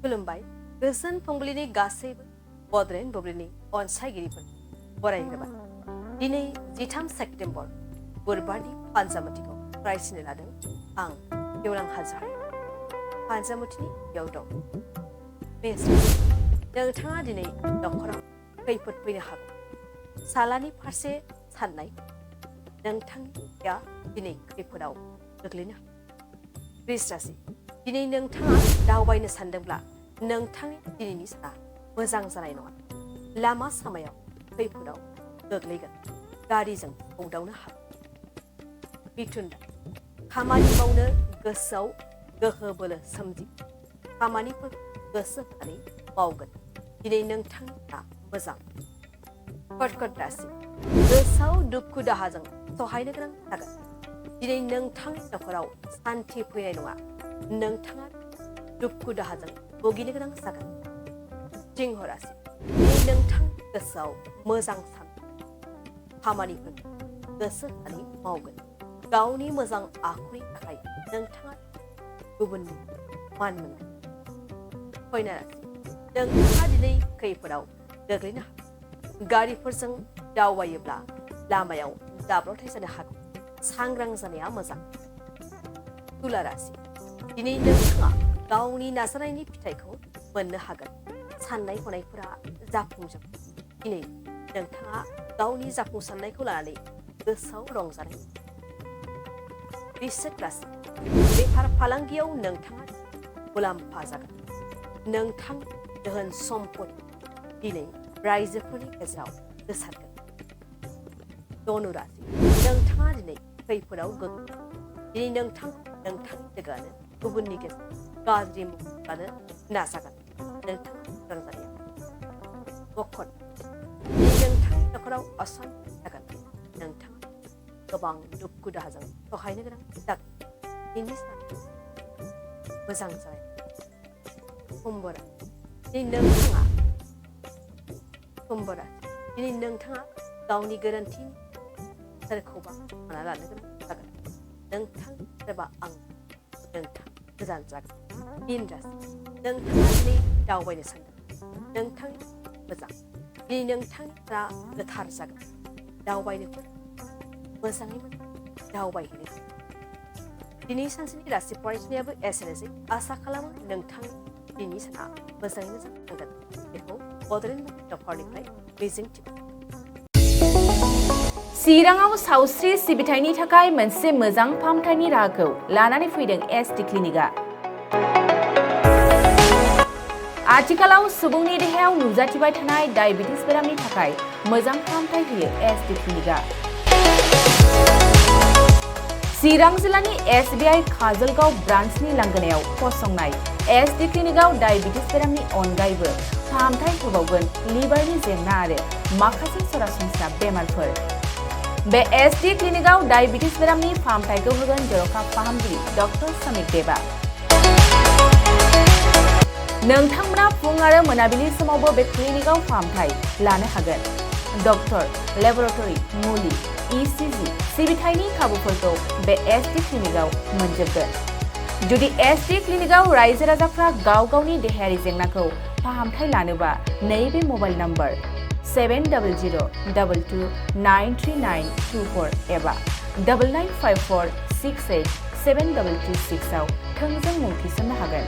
खुलुमबाय गोजोन फुंबिलिनि गासैबो बड'लेण्ड बुब्लिनि अनसायगिरिफोर बरायग्रोबाय दिनै 13 सेप्तेम्बर बुधबारनि फानजामुथिखौ फरायसिनो लादों आं गेवलां हाजो फानजामुथिनि बेयाव दं मेष नोंथाङा दिनै नखराव खैफोद फैनो हागौ सालानि फारसे साननाय नोंथांनिया दिनै खैफोदाव गोग्लैनो हागौ वृष राशि दिनै नोंथाङा दावबायनो सानदोंब्ला नोंथांनि दिनैनि साना मोजां जानाय नङा लामा सामायाव खैफोदाव गोग्लैगोन गारिजों सौदावनो हागौ मिथुन खामानि मावनो गोसोआव गोहो बोलो सोमजि खामानिफोर गोसो होनानै मावगोन दिनै नोंथांनि साना मोजां कर्कट राशि गोसोआव दुखु दाहाजों सहायनो गोनां जागोन दिनै नोंथांनि नखराव सान्थि फैनाय नङा नोंथाङा दुखु दाहाजों भुगिनो गोनां जागोन सिंह राशि दिनै नोंथांनि गोसोआव मोजां सान खामानिफोर गोसो होनानै मावगोन गावनि मोजां आखुनि थाखाय नोंथाङा गुबुननि मान मोनगोन कन्या राशि नोंथाङा दिनै खैफोदाव गोग्लैनो हागौ गारिफोरजों दावबायोब्ला लामायाव जाब्रबथाय जानो हागौ सांग्रां जानाया मोजां तुला राशि दिनै नोंथाङा गावनि नाजानायनि फिथाइखौ मोननो हागोन साननाय हनायफोरा जाफुंजोबगोन दिनै नोंथाङा गावनि जाफुंसारनायखौ लानानै गोसोआव रंजानाय वृश्चिक राशि बेफार फालांगियाव नोंथाङा मुलाम्फा जागोन नोंथांनि धोन सम्पति दिनै रायजोफोरनि गेजेराव गोसारगोन धनु राशि नोंथाङा दिनै खैफोदाव गोग्लैगोन दिनै नोंथांनि लोगोआनो गुबुननि गेजेराव गाज्रि मुं लानो नाजागोन नोंथाङा रंजानाया मकर दिनै नोंथांनि नखराव अशान्ति जागोन नोंथाङा गोबां दुखु दाहाजों सहायनो गोनां जागोन दिनै सान मोजां जानाय कुम्भ राशि दिनै नोंथाङा गावनि गोरोन्थि सोरखौबा सानना लानो गोनां जागोन नोंथां सोरबा आं नोंथां गोजान जागोन मीन राशि नोंथाङा दिनै दावबायनो सानदों नोंथांनि मोजां दिनै नोंथांनि गोथार जागोन दावबायनोफोर मोजाङै मोजां दावबायहैनो दिनै सानसेनि राशि फरायनायाबो एसेनोसै आसा खालामो नोंथांनि दिनैनि साना मोजाङै मोजां थांगोन बेखौ बड'लेण्ड डक्टरनिफ्राय मिजिंथिबाय चिराङाव सावस्रि सिबिथायनि थाखाय मोनसे मोजां फाहामथायनि राहाखौ लानानै फैदों एसटि क्लिनिकआ आथिखालाव सुबुंनि देहायाव नुजाथिबाय थानाय डायबिटिस बेरामनि थाखाय मोजां फाहामथाय होयो एसटि क्लिनिकआ चिरां जिल्लानि SBI काजलगाव ब्रान्चनि लांगोनायाव फसंनाय एसटि क्लिनिकआव डायबिटिस बेरामनि अनगायैबो फाहामथाय होबावगोन लिभारनि जेंना आरो माखासे सरासनस्रा बेमारफोर बे एसटि क्लिनिकआव डायबिटिस बेरामनि फाहामथायखौ होगोन जर'खा फाहामगिरि डक्टर समित देबा नोंथांमोना फुं आरो मोनाबिलि समावबो बे क्लिनिकआव फाहामथाय लानो हागोन डक्टर लेबरेटरि मुलि ECG सिबिथायनि खाबुफोरखौ बे एसटि क्लिनिकआव मोनजोबगोन जुदि एसटि क्लिनिकआव रायजो राजाफ्रा गाव गावनि देहायारि जेंनाखौ फाहामथाय लानोबा नैबे मबाइल नम्बर 7002293924 एबा 9954687236 आव थोंजों मुं थिसननो हागोन